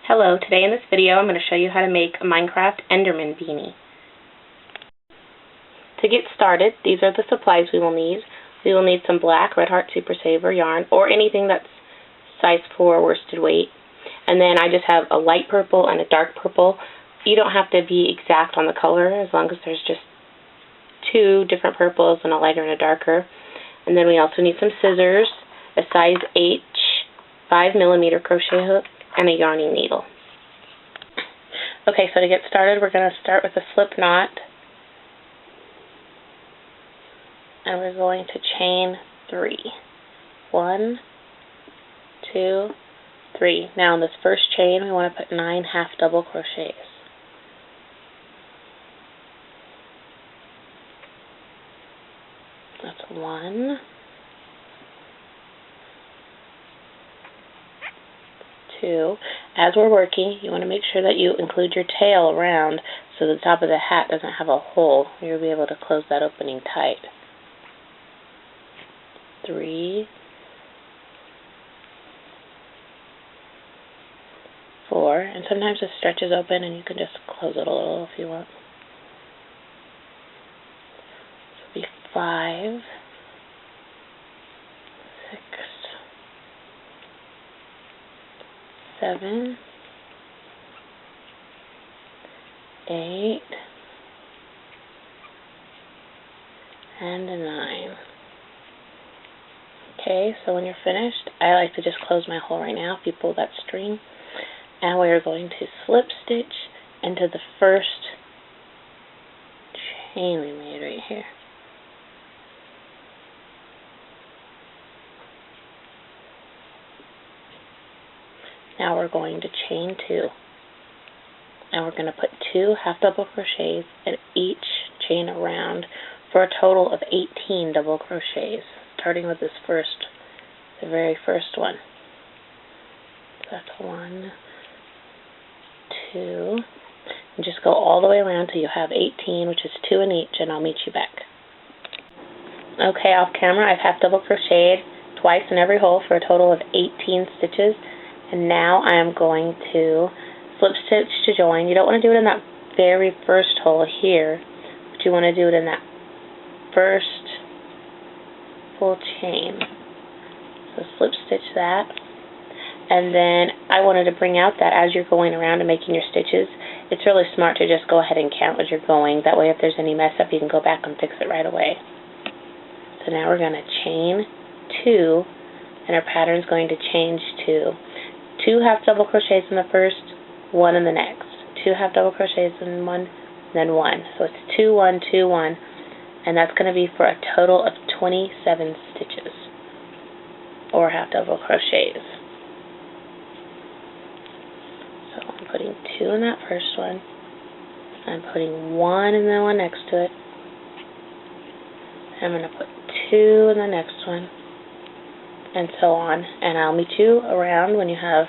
Hello, today in this video I'm going to show you how to make a Minecraft Enderman Beanie. To get started, these are the supplies we will need. We will need some black Red Heart Super Saver yarn, or anything that's size 4 worsted weight. And then I just have a light purple and a dark purple. You don't have to be exact on the color, as long as there's just 2 different purples and a lighter and a darker. And then we also need some scissors, a size H 5mm crochet hook, and a yarning needle. Okay, so to get started, we're going to start with a slip knot, and we're going to chain 3. 1, 2, 3. Now in this first chain, we want to put 9 half double crochets. That's 1, 2. As we're working, you want to make sure that you include your tail around so the top of the hat doesn't have a hole. You'll be able to close that opening tight. 3, 4, and sometimes it stretches open and you can just close it a little if you want. This will be 5, 6, 7, 8, and a 9. Okay, so when you're finished, I like to just close my hole right now if you pull that string. And we are going to slip stitch into the first chain we made right here. Now we're going to chain 2. And we're going to put 2 half double crochets in each chain around for a total of 18 double crochets, starting with this the very first one. So that's 1, 2, and just go all the way around till you have 18, which is 2 in each, and I'll meet you back. Okay, off camera, I've half double crocheted twice in every hole for a total of 18 stitches, and now I am going to slip stitch to join. You don't want to do it in that very first hole here, but you want to do it in that first full chain. So slip stitch that. And then I wanted to bring out that as you're going around and making your stitches, it's really smart to just go ahead and count as you're going. That way if there's any mess up, you can go back and fix it right away. So now we're going to chain 2, and our pattern is going to change to 2 half double crochets in the first, 1 in the next. 2 half double crochets in one, then 1. So it's 2, 1, 2, 1, and that's going to be for a total of 27 stitches, or half double crochets. So I'm putting 2 in that first one, I'm putting 1 in the one next to it, I'm going to put 2 in the next one, and so on. And I'll meet you around when you have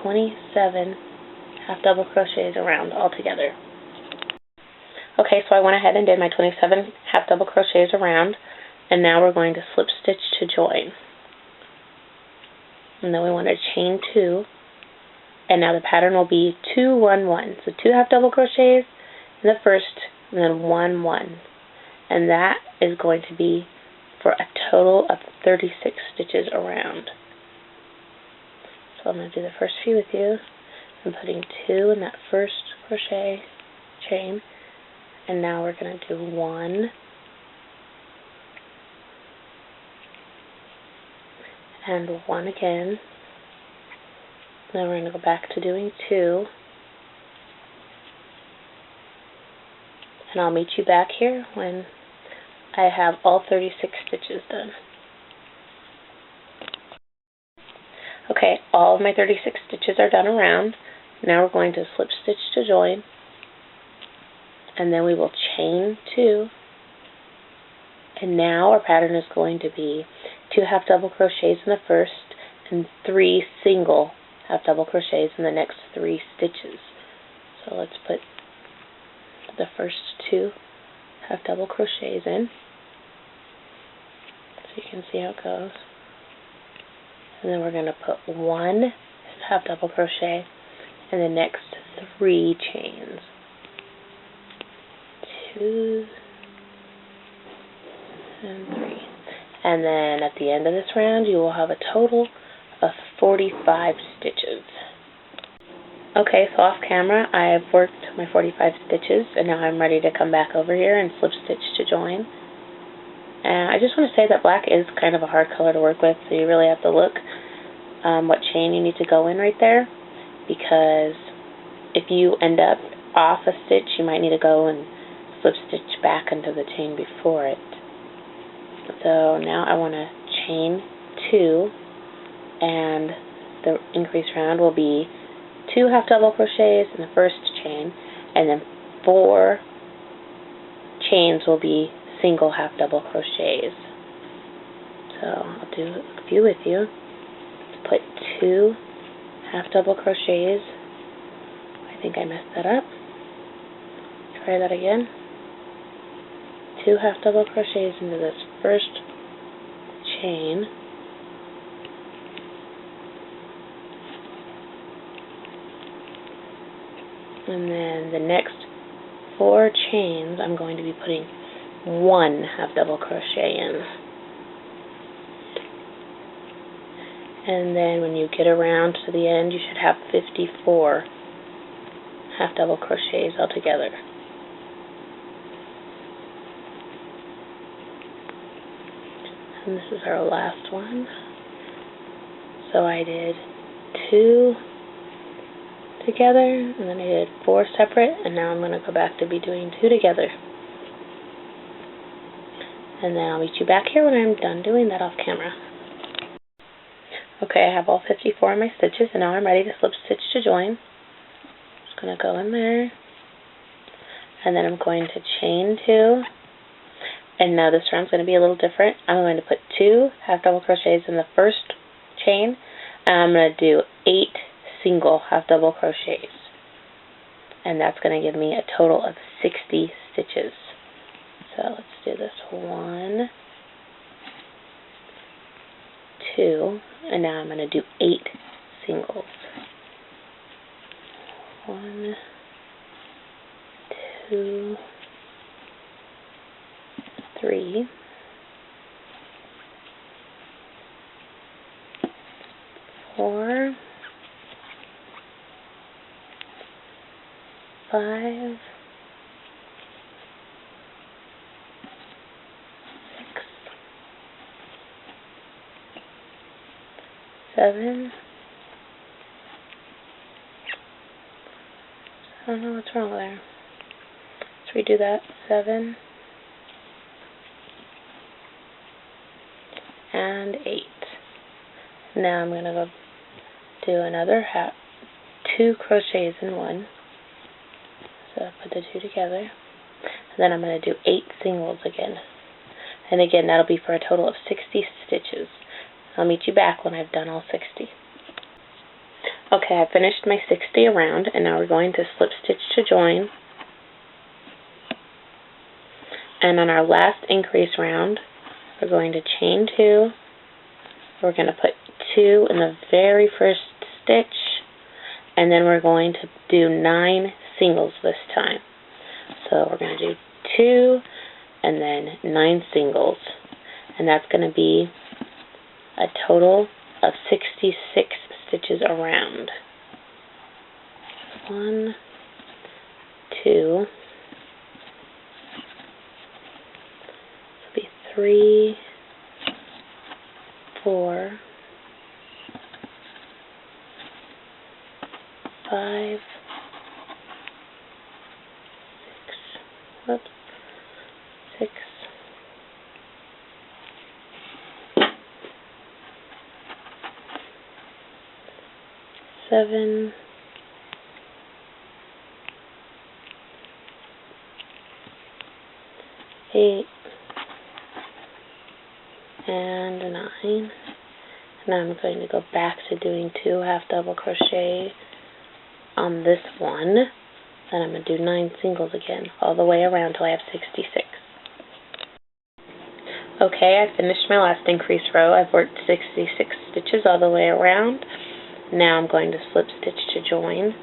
27 half double crochets around all together. Okay, so I went ahead and did my 27 half double crochets around, and now we're going to slip stitch to join. And then we want to chain 2, and now the pattern will be 2, 1, 1. So 2 half double crochets in the first, and then 1, 1. And that is going to be for a total of 36 stitches around. So I'm going to do the first few with you. I'm putting 2 in that first crochet chain, and now we're going to do 1, and 1 again. Then we're going to go back to doing 2, and I'll meet you back here when I have all 36 stitches done. Okay, all of my 36 stitches are done around. Now we're going to slip stitch to join, and then we will chain 2, and now our pattern is going to be 2 half double crochets in the first and 3 single half double crochets in the next 3 stitches. So let's put the first 2 half double crochets in so you can see how it goes. And then we're going to put 1 in the half double crochet in the next 3 chains. 2 and 3. And then at the end of this round, you will have a total of 45 stitches. Okay, so off camera, I've worked my 45 stitches, and now I'm ready to come back over here and slip stitch to join. And I just want to say that black is kind of a hard color to work with, so you really have to look what chain you need to go in right there, because if you end up off a stitch, you might need to go and slip stitch back into the chain before it. So now I want to chain 2, and the increase round will be 2 half double crochets in the first chain, and then 4 chains will be single half double crochets. So I'll do a few with you. Put 2 half double crochets. I think I messed that up. Try that again. 2 half double crochets into this first chain. And then the next 4 chains, I'm going to be putting 1 half double crochet in. And then when you get around to the end, you should have 54 half double crochets altogether. And this is our last one. So I did 2 together, and then I did 4 separate, and now I'm going to go back to be doing 2 together. And then I'll meet you back here when I'm done doing that off camera. Okay, I have all 54 of my stitches, and now I'm ready to slip stitch to join. Just going to go in there, and then I'm going to chain 2. And now this round's going to be a little different. I'm going to put 2 half double crochets in the first chain, and I'm going to do 8 single half double crochets. And that's going to give me a total of 60 stitches. So let's do this. 1, 2, and now I'm going to do 8 singles. 1, 2, 3, 4, 5, 6, 7. I don't know what's wrong there. Let's redo that. 7 and 8. Now I'm going to go do another 2 crochets in 1. So put the 2 together. And then I'm going to do 8 singles again. And again, that'll be for a total of 60 stitches. I'll meet you back when I've done all 60. Okay, I finished my 60 around, and now we're going to slip stitch to join. And on our last increase round, we're going to chain 2. We're going to put 2 in the very first stitch, and then we're going to do 9 singles this time. So we're going to do 2 and then 9 singles, and that's going to be a total of 66 stitches around. 1, 2, 3, 4, 5, 6, 7, 8, and 9. Now I'm going to go back to doing 2 half double crochet on this one. Then I'm going to do 9 singles again, all the way around till I have 66. Okay, I finished my last increase row. I've worked 66 stitches all the way around. Now I'm going to slip stitch to join,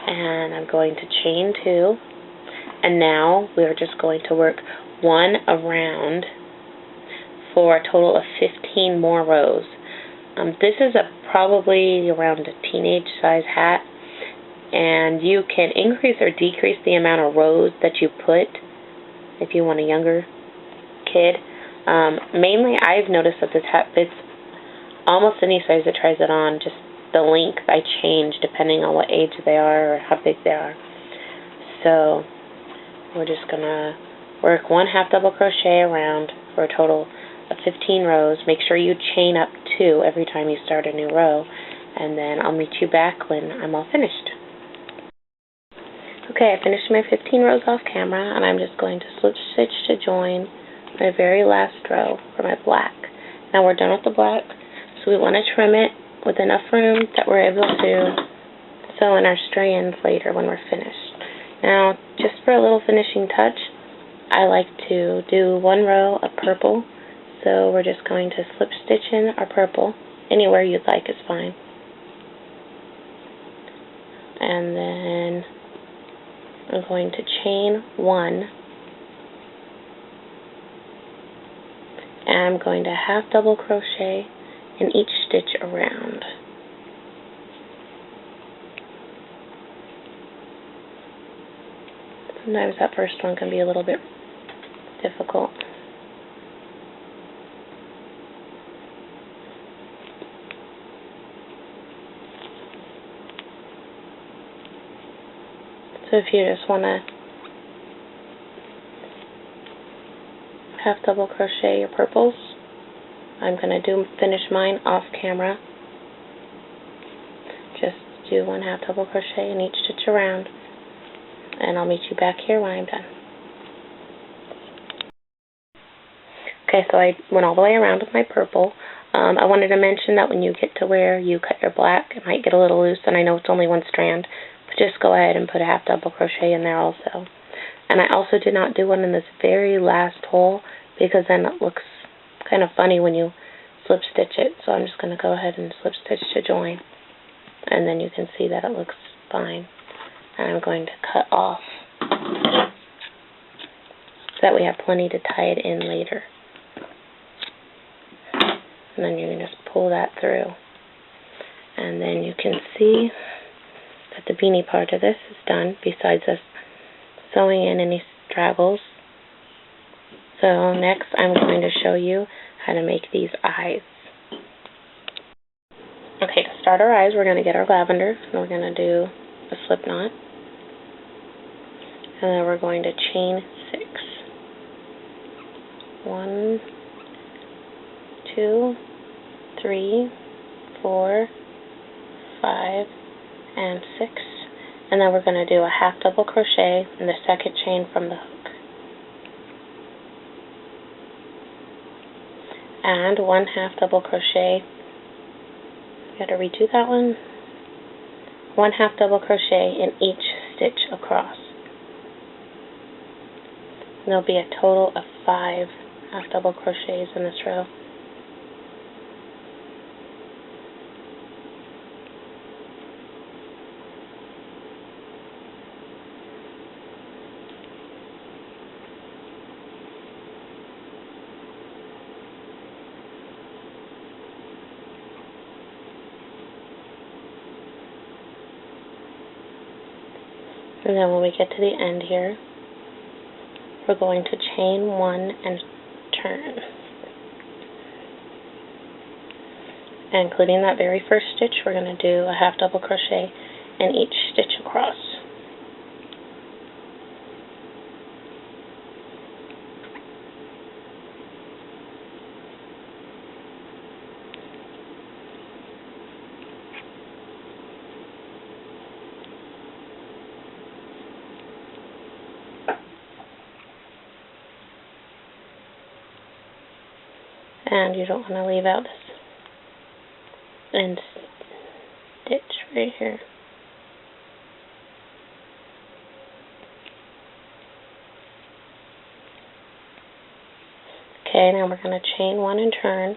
and I'm going to chain 2, and now we're just going to work 1 around for a total of 15 more rows. This is probably around a teenage size hat, and you can increase or decrease the amount of rows that you put if you want a younger kid. Mainly I've noticed that this hat fits almost any size that tries it on. Just the length I change depending on what age they are or how big they are. So we're just going to work 1 half double crochet around for a total of 15 rows. Make sure you chain up 2 every time you start a new row, and then I'll meet you back when I'm all finished. Okay, I finished my 15 rows off camera, and I'm just going to slip stitch to join my very last row for my black. Now we're done with the black, so we want to trim it with enough room that we're able to sew in our strands later when we're finished. Now, just for a little finishing touch, I like to do 1 row of purple, so we're just going to slip stitch in our purple. Anywhere you'd like is fine. And then I'm going to chain 1, and I'm going to half double crochet in each stitch around. Sometimes that first one can be a little bit difficult. So if you just want to half double crochet your purples, I'm going to finish mine off camera. Just do 1 half double crochet in each stitch around, and I'll meet you back here when I'm done. Okay, so I went all the way around with my purple. I wanted to mention that when you get to where you cut your black, it might get a little loose, and I know it's only 1 strand, but just go ahead and put a half double crochet in there also. And I also did not do one in this very last hole, because then it looks kind of funny when you slip stitch it. So I'm just going to go ahead and slip stitch to join, and then you can see that it looks fine. And I'm going to cut off so that we have plenty to tie it in later. And then you can just pull that through. And then you can see that the beanie part of this is done, besides us sewing in any straggles. So next I'm going to show you how to make these eyes. Okay, to start our eyes, we're going to get our lavender, and we're going to do a slip knot. And then we're going to chain 6. 1, 2, 3, 4, 5, and 6. And then we're going to do a half double crochet in the second chain from the hook. And 1 half double crochet. You got to redo that one. 1 half double crochet in each stitch across. And there'll be a total of 5 half double crochets in this row. And then when we get to the end here, we're going to chain 1 and turn. And including that very first stitch, we're going to do a half double crochet in each stitch across. And you don't want to leave out this end stitch right here. Okay, now we're going to chain 1 and turn.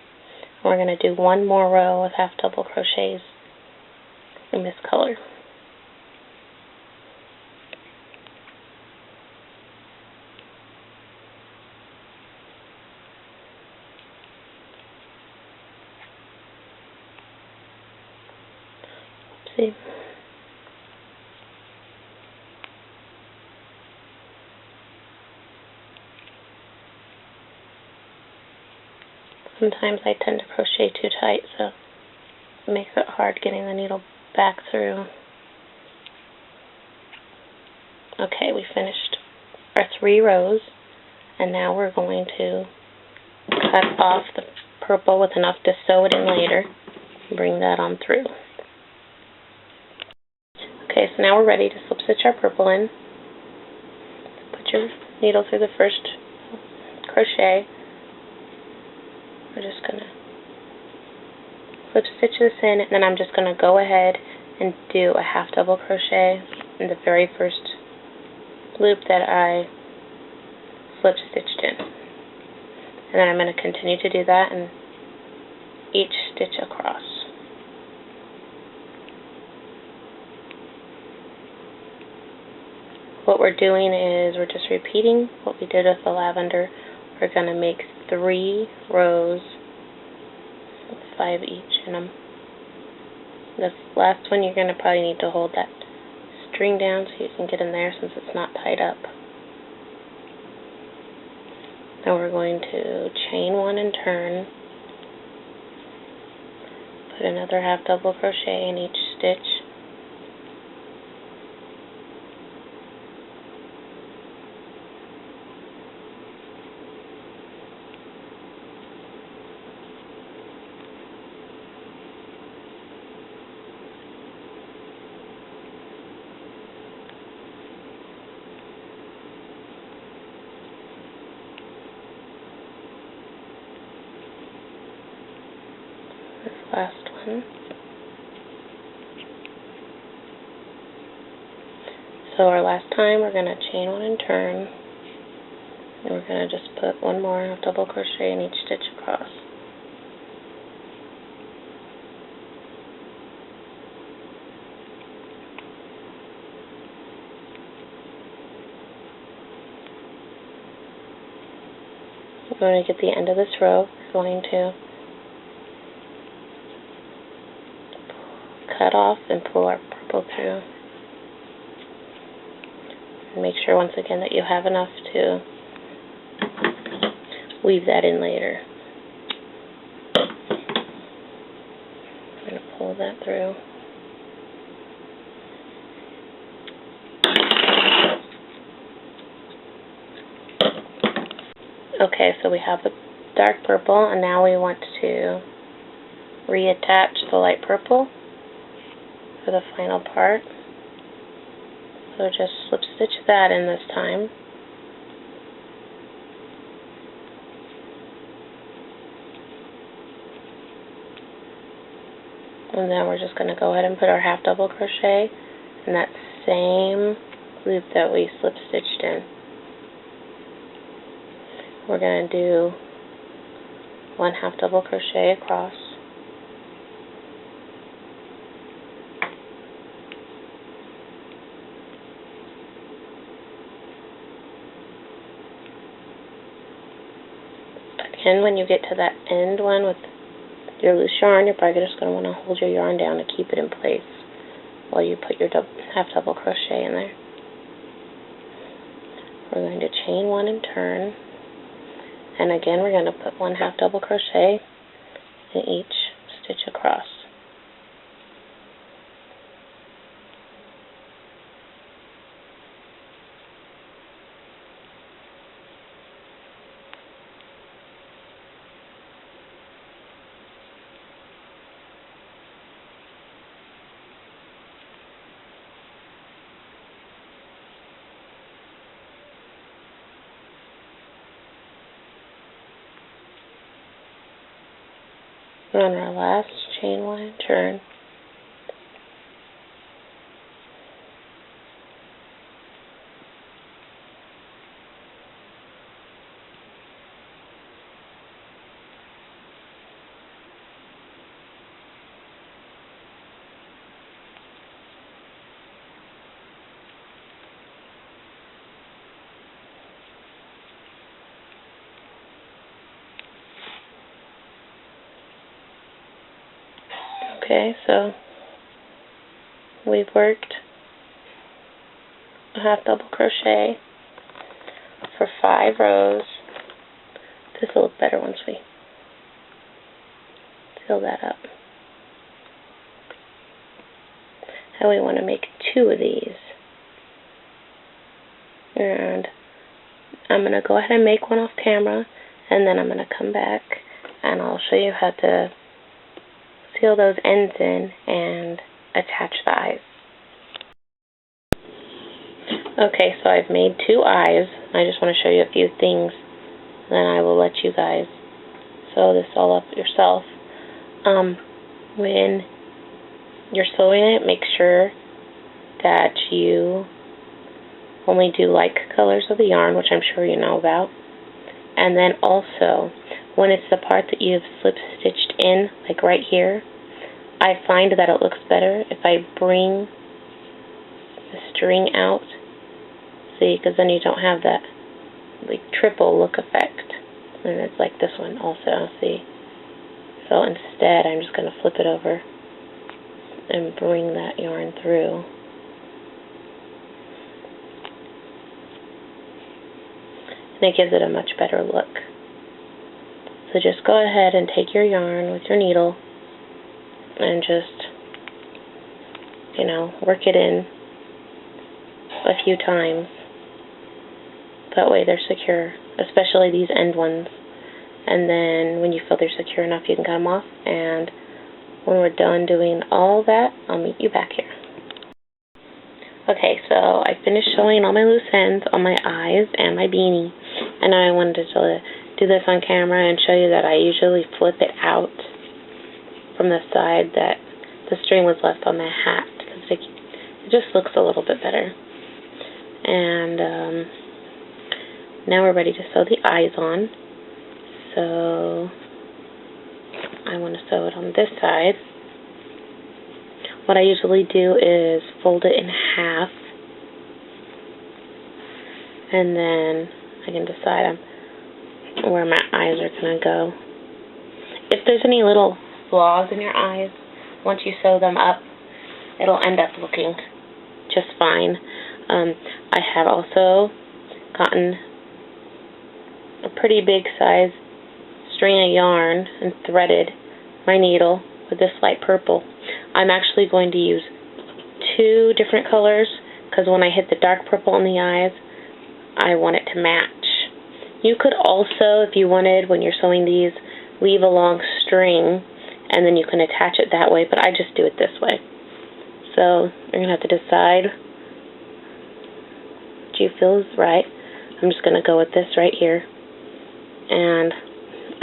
We're going to do one more row of half double crochets in this color. See? Sometimes I tend to crochet too tight, so it makes it hard getting the needle back through. Okay, we finished our 3 rows, and now we're going to cut off the purple with enough to sew it in later. Bring that on through. Okay, so now we're ready to slip stitch our purple in. Put your needle through the first crochet. We're just going to slip stitch this in, and then I'm just going to go ahead and do a half double crochet in the very first loop that I slip stitched in. And then I'm going to continue to do that in each stitch across. What we're doing is we're just repeating what we did with the lavender. We're going to make 3 rows, 5 each in them. This last one you're going to probably need to hold that string down so you can get in there since it's not tied up. Now we're going to chain 1 and turn. Put another half double crochet in each stitch. Last one. So our last time we're going to chain 1 and turn, and we're going to just put 1 more double crochet in each stitch across. When we get to the end of this row, we're going to cut off and pull our purple through. And make sure once again that you have enough to weave that in later. I'm going to pull that through. Okay, so we have the dark purple, and now we want to reattach the light purple for the final part. So just slip stitch that in this time. And then we're just going to go ahead and put our half double crochet in that same loop that we slip stitched in. We're going to do 1 half double crochet across. Again, when you get to that end one with your loose yarn, you're probably just going to want to hold your yarn down to keep it in place while you put your half double crochet in there. We're going to chain 1 and turn, and again we're going to put 1 half double crochet in each stitch across. On our last chain 1 and turn, Okay, so we've worked a half double crochet for 5 rows. This will look better once we fill that up. And we want to make 2 of these. And I'm going to go ahead and make one off camera, and then I'm going to come back and I'll show you how to seal those ends in and attach the eyes. Okay, so I've made 2 eyes. I just want to show you a few things, then I will let you guys sew this all up yourself. When you're sewing it, make sure that you only do like colors of the yarn, which I'm sure you know about. And then also, when it's the part that you've slip stitched in, like right here, I find that it looks better if I bring the string out. See, because then you don't have that like triple look effect. And it's like this one also, see. So instead, I'm just going to flip it over and bring that yarn through. And it gives it a much better look. So just go ahead and take your yarn with your needle and just, you know, work it in a few times. That way they're secure, especially these end ones. And then when you feel they're secure enough, you can cut them off. And when we're done doing all that, I'll meet you back here. Okay, so I finished sewing all my loose ends on my eyes and my beanie. And I wanted to do this on camera and show you that I usually flip it out from the side that the string was left on the hat, because it just looks a little bit better. And now we're ready to sew the eyes on. So I want to sew it on this side. What I usually do is fold it in half, and then I can decide where my eyes are going to go. If there's any little flaws in your eyes, once you sew them up, it'll end up looking just fine. I have also gotten a pretty big size string of yarn and threaded my needle with this light purple. I'm actually going to use 2 different colors, because when I hit the dark purple in the eyes, I want it to match. You could also, if you wanted, when you're sewing these, leave a long string and then you can attach it that way, but I just do it this way. So you're going to have to decide what you feel is right. I'm just going to go with this right here. And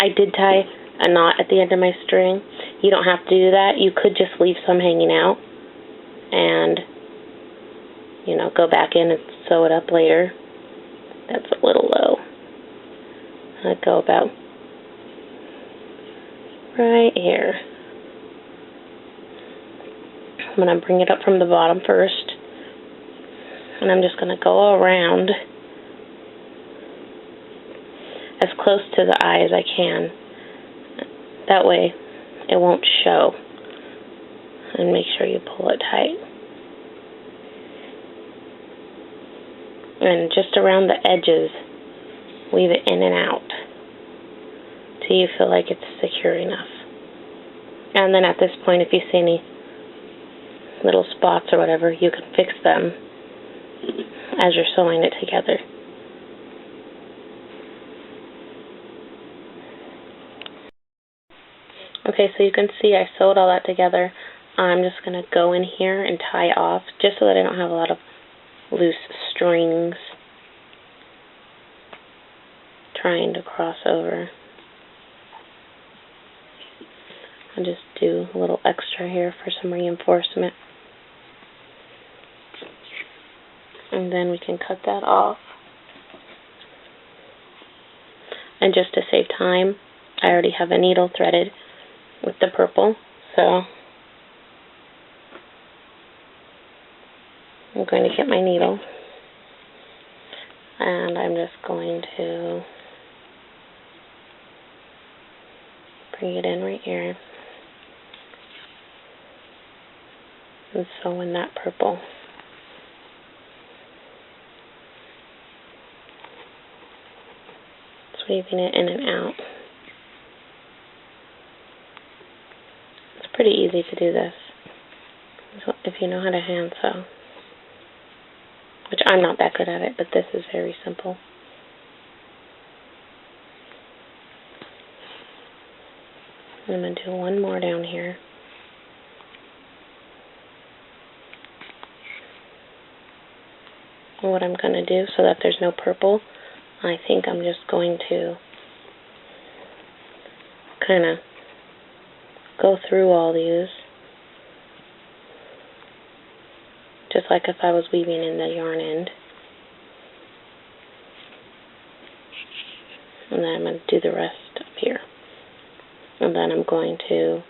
I did tie a knot at the end of my string. You don't have to do that. You could just leave some hanging out and, you know, go back in and sew it up later. That's a little low. I'd go about right here. I'm going to bring it up from the bottom first, and I'm just going to go around as close to the eye as I can. That way it won't show. And make sure you pull it tight. And just around the edges, weave it in and out till you feel like it's secure enough. And then at this point, if you see any little spots or whatever, you can fix them as you're sewing it together. Okay, so you can see I sewed all that together. I'm just going to go in here and tie off, just so that I don't have a lot of loose strings trying to cross over. I'll just do a little extra here for some reinforcement. And then we can cut that off. And just to save time, I already have a needle threaded with the purple, so I'm going to get my needle and I'm just going to bring it in right here. and sew in that purple. Just weaving it in and out. It's pretty easy to do this if you know how to hand sew. Which I'm not that good at it, but this is very simple. I'm going to do one more down here. And what I'm going to do, so that there's no purple, I think I'm just going to kind of go through all these, just like if I was weaving in the yarn end. And then I'm going to do the rest up here. And then I'm going to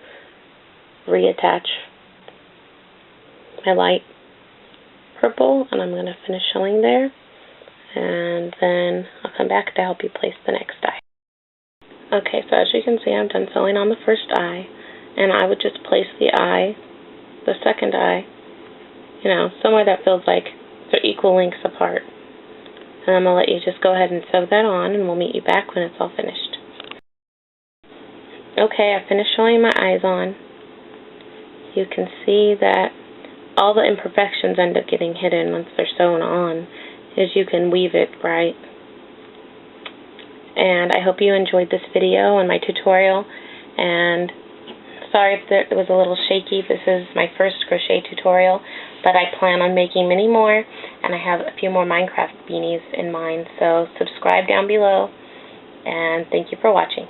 reattach my light purple, and I'm going to finish sewing there. And then I'll come back to help you place the next eye. Okay, so as you can see, I'm done sewing on the first eye, and I would just place the eye, the second eye, you know, somewhere that feels like they're equal lengths apart. And I'm going to let you just go ahead and sew that on, and we'll meet you back when it's all finished. Okay, I finished sewing my eyes on. You can see that all the imperfections end up getting hidden once they're sewn on, as you can weave it right. And I hope you enjoyed this video and my tutorial, and sorry if it was a little shaky. This is my first crochet tutorial, but I plan on making many more, and I have a few more Minecraft beanies in mind, so subscribe down below, and thank you for watching.